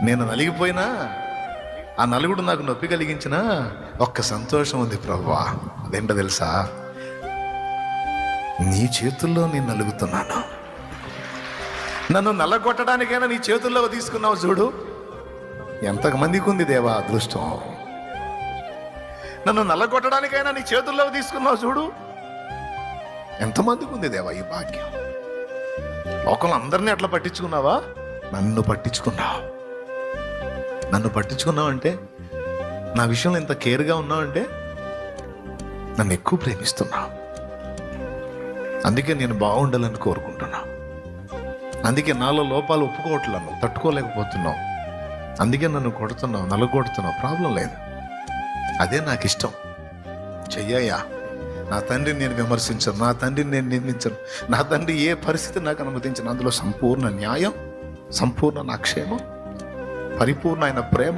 నేను నలిగిపోయినా ఆ నలుగుడు నాకు నొప్పి కలిగించిన ఒక్క సంతోషం ఉంది ప్రభువా. అదేంటో తెలుసా? నీ చేతుల్లో నేను నలుగుతున్నాను. నన్ను నల్లగొట్టడానికైనా నీ చేతుల్లో తీసుకున్నావు చూడు. ఎంతమందికి ఉంది దేవా అదృష్టం. నన్ను నల్లగొట్టడానికైనా నీ చేతుల్లో తీసుకున్నావు చూడు. ఎంతమందికి ఉంది దేవా ఈ భాగ్యం. లోకంలో అందరినీ అట్లా పట్టించుకున్నావా? నన్ను పట్టించుకున్నావు. నన్ను పట్టించుకున్నావు అంటే, నా విషయంలో ఇంత కేర్గా ఉన్నావు అంటే నన్ను ఎక్కువ ప్రేమిస్తున్నావు. అందుకే నేను బాగుండాలని కోరుకుంటున్నా. అందుకే నాలో లోపాలు ఒప్పుకోవట్లను తట్టుకోలేకపోతున్నావు. అందుకే నన్ను కొడుతున్నావు, నలుగొడుతున్నావు. ప్రాబ్లం లేదు, అదే నాకు ఇష్టం. చెయ్యయ్యా. నా తండ్రిని నేను విమర్శించను, నా తండ్రిని నేను నిందించను. నా తండ్రి ఏ పరిస్థితి నాకు అనుమతించను. అందులో సంపూర్ణ న్యాయం, సంపూర్ణ నా క్షేమం, పరిపూర్ణ ఆయన ప్రేమ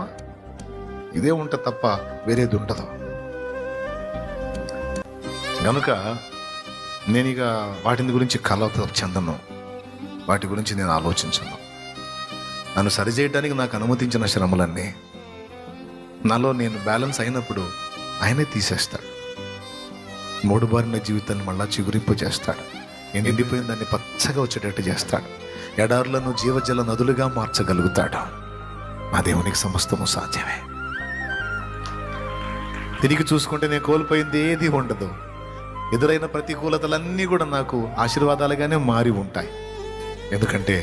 ఇదే ఉంటుంది తప్ప వేరేది ఉండదు. కనుక నేను ఇక వాటిని గురించి కలత చెందను, వాటి గురించి నేను ఆలోచించను. నన్ను సరిచేయడానికి నాకు అనుమతించిన శ్రమలన్నీ నాలో నేను బ్యాలెన్స్ అయినప్పుడు ఆయనే తీసేస్తాడు. మూడుబారిన జీవితాన్ని మళ్ళా చిగురింపు చేస్తాడు. నేను ఎండిపోయిన దాన్ని పచ్చగా వచ్చేటట్టు చేస్తాడు. ఎడారులను జీవజల నదులుగా మార్చగలుగుతాడు. నా దేవునికి సమస్తము సాధ్యమే. తిరిగి చూసుకుంటే నేను కోల్పోయింది ఏది ఉండదు. ఎదురైన ప్రతికూలతలన్నీ కూడా నాకు ఆశీర్వాదాలుగానే మారి ఉంటాయి. ఎందుకంటే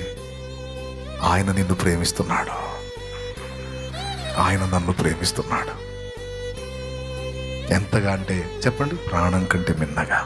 ఆయన నిన్ను ప్రేమిస్తున్నాడు, ఆయన నన్ను ప్రేమిస్తున్నాడు. ఎంతగా అంటే చెప్పండి, ప్రాణం కంటే మిన్నగా.